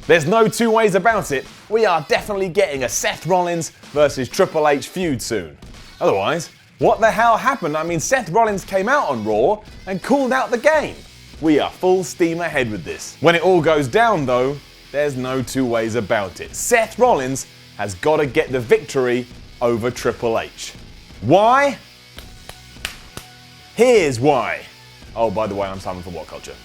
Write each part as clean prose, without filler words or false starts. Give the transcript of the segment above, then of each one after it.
There's no two ways about it, we are definitely getting a Seth Rollins versus Triple H feud soon. Otherwise, what the hell happened? I mean, Seth Rollins came out on Raw and called out the game. We are full steam ahead with this. When it all goes down though, there's no two ways about it. Seth Rollins has got to get the victory over Triple H. Why? Here's why. Oh, by the way, I'm Simon from WhatCulture.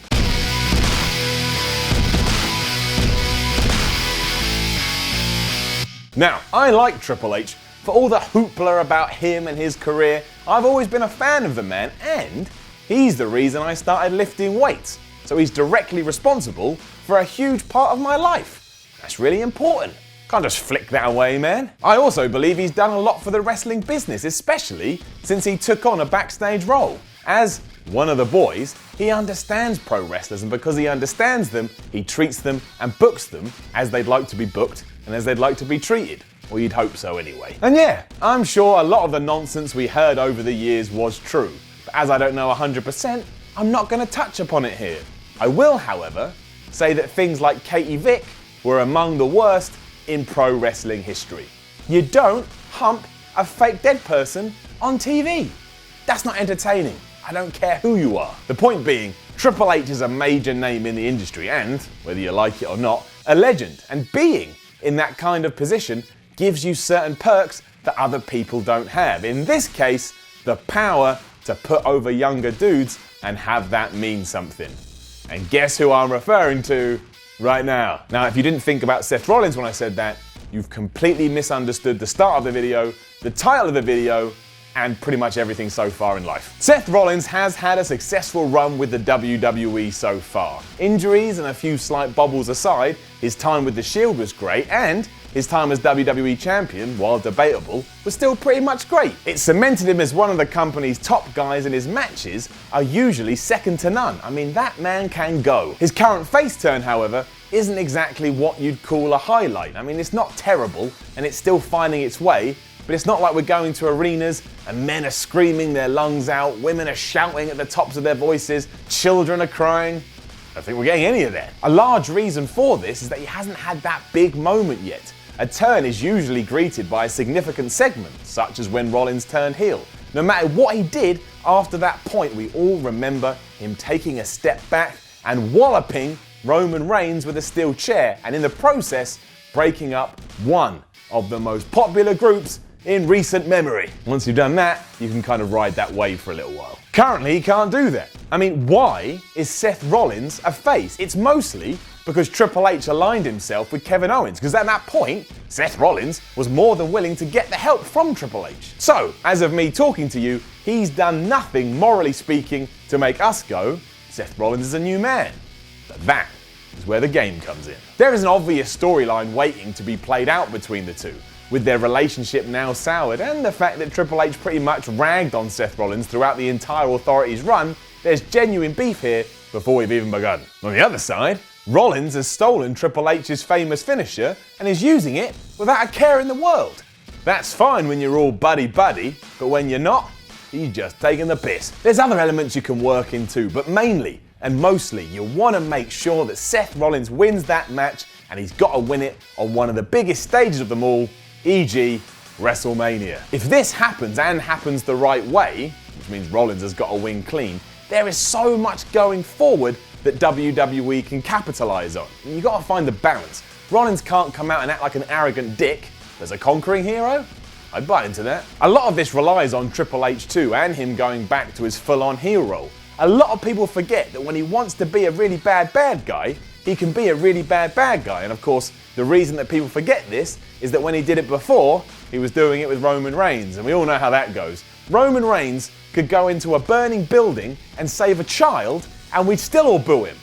Now, I like Triple H for all the hoopla about him and his career. I've always been a fan of the man, and he's the reason I started lifting weights. So he's directly responsible for a huge part of my life. That's really important. Can't just flick that away, man. I also believe he's done a lot for the wrestling business, especially since he took on a backstage role. As one of the boys, he understands pro wrestlers, and because he understands them, he treats them and books them as they'd like to be booked and as they'd like to be treated. Or you'd hope so anyway. And yeah, I'm sure a lot of the nonsense we heard over the years was true. But as I don't know 100%, I'm not going to touch upon it here. I will, however, say that things like Katie Vick were among the worst in pro wrestling history. You don't hump a fake dead person on TV. That's not entertaining. I don't care who you are. The point being, Triple H is a major name in the industry and, whether you like it or not, a legend. And being in that kind of position gives you certain perks that other people don't have. In this case, the power to put over younger dudes and have that mean something. And guess who I'm referring to right now? Now, if you didn't think about Seth Rollins when I said that, you've completely misunderstood the start of the video, the title of the video, and pretty much everything so far in life. Seth Rollins has had a successful run with the WWE so far. Injuries and a few slight bobbles aside, his time with the Shield was great, and his time as WWE Champion, while debatable, was still pretty much great. It cemented him as one of the company's top guys, and his matches are usually second to none. I mean, that man can go. His current face turn, however, isn't exactly what you'd call a highlight. I mean, it's not terrible, and it's still finding its way, but it's not like we're going to arenas and men are screaming their lungs out, women are shouting at the tops of their voices, children are crying. I don't think we're getting any of that. A large reason for this is that he hasn't had that big moment yet. A turn is usually greeted by a significant segment, such as when Rollins turned heel. No matter what he did after that point, we all remember him taking a step back and walloping Roman Reigns with a steel chair, and in the process, breaking up one of the most popular groups in recent memory. Once you've done that, you can kind of ride that wave for a little while. Currently, he can't do that. I mean, why is Seth Rollins a face? It's mostly because Triple H aligned himself with Kevin Owens, because at that point, Seth Rollins was more than willing to get the help from Triple H. So, as of me talking to you, he's done nothing, morally speaking, to make us go, Seth Rollins is a new man. But that is where the game comes in. There is an obvious storyline waiting to be played out between the two, with their relationship now soured and the fact that Triple H pretty much ragged on Seth Rollins throughout the entire Authority's run. There's genuine beef here before we've even begun. On the other side, Rollins has stolen Triple H's famous finisher and is using it without a care in the world. That's fine when you're all buddy-buddy, but when you're not, he's just taking the piss. There's other elements you can work into, but mainly and mostly you want to make sure that Seth Rollins wins that match, and he's got to win it on one of the biggest stages of them all, e.g. WrestleMania. If this happens and happens the right way, which means Rollins has got to win clean, there is so much going forward that WWE can capitalize on. And you've got to find the balance. Rollins can't come out and act like an arrogant dick as a conquering hero. I'd buy into that. A lot of this relies on Triple H too, and him going back to his full-on heel role. A lot of people forget that when he wants to be a really bad guy, he can be a really bad guy. And of course, the reason that people forget this is that when he did it before, he was doing it with Roman Reigns, and we all know how that goes. Roman Reigns could go into a burning building and save a child, and we'd still all boo him.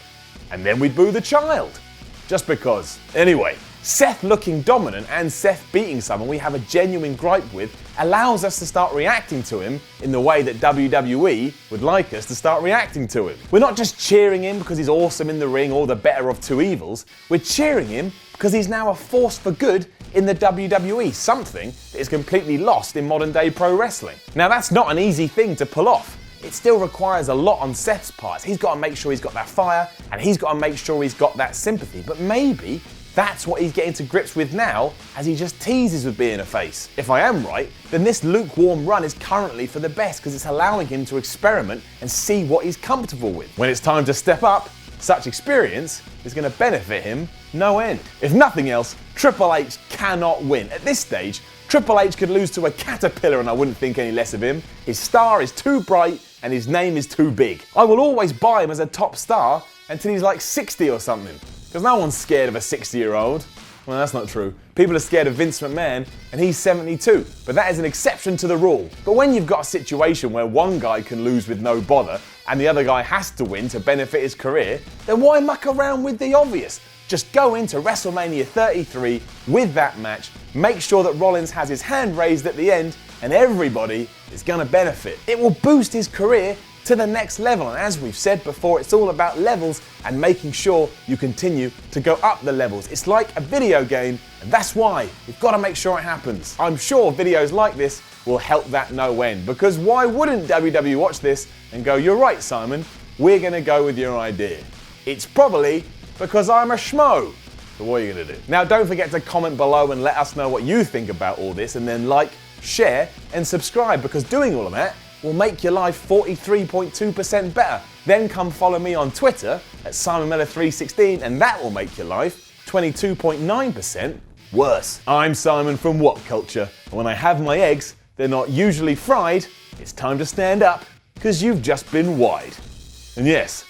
And then we'd boo the child. Just because. Anyway, Seth looking dominant and Seth beating someone we have a genuine gripe with allows us to start reacting to him in the way that WWE would like us to start reacting to him. We're not just cheering him because he's awesome in the ring or the better of two evils. We're cheering him because he's now a force for good in the WWE, something that is completely lost in modern day pro wrestling. Now that's not an easy thing to pull off. It still requires a lot on Seth's part. He's got to make sure he's got that fire, and he's got to make sure he's got that sympathy. But maybe That's what he's getting to grips with now, as he just teases with being a face. If I am right, then this lukewarm run is currently for the best because it's allowing him to experiment and see what he's comfortable with. When it's time to step up, such experience is going to benefit him no end. If nothing else, Triple H cannot win. At this stage, Triple H could lose to a caterpillar and I wouldn't think any less of him. His star is too bright and his name is too big. I will always buy him as a top star until he's like 60 or something. Because no one's scared of a 60-year-old. Well, that's not true. People are scared of Vince McMahon, and he's 72. But that is an exception to the rule. But when you've got a situation where one guy can lose with no bother, and the other guy has to win to benefit his career, then why muck around with the obvious? Just go into WrestleMania 33 with that match, make sure that Rollins has his hand raised at the end, and everybody is gonna benefit. It will boost his career to the next level, and as we've said before, it's all about levels and making sure you continue to go up the levels. It's like a video game, and that's why you've got to make sure it happens. I'm sure videos like this will help that no end, because why wouldn't WWE watch this and go, you're right, Simon, we're going to go with your idea? It's probably because I'm a schmo. So what are you going to do? Now, don't forget to comment below and let us know what you think about all this, and then like, share, and subscribe, because doing all of that will make your life 43.2% better. Then come follow me on Twitter at SimonMiller316 and that will make your life 22.9% worse. I'm Simon from WhatCulture, and when I have my eggs, they're not usually fried. It's time to stand up, because you've just been wide. And yes,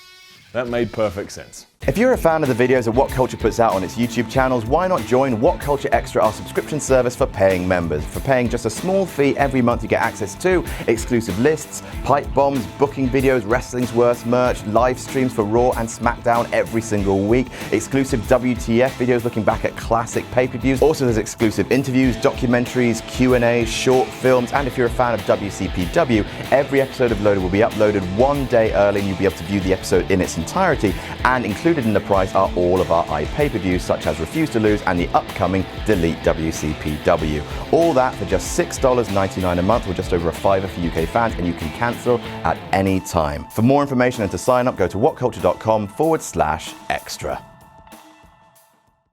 that made perfect sense. If you're a fan of the videos that WhatCulture puts out on its YouTube channels, why not join WhatCulture Extra, our subscription service for paying members? For paying just a small fee every month, you get access to exclusive lists, pipe bombs, booking videos, wrestling's worst merch, live streams for Raw and SmackDown every single week, exclusive WTF videos looking back at classic pay-per-views. Also, there's exclusive interviews, documentaries, Q&As, short films, and if you're a fan of WCPW, every episode of Loaded will be uploaded one day early, and you'll be able to view the episode in its entirety, and included in the price are all of our pay-per-views such as Refuse to Lose and the upcoming Delete WCPW. All that for just $6.99 a month, or just over $5 for UK fans, and you can cancel at any time. For more information and to sign up, go to whatculture.com/extra.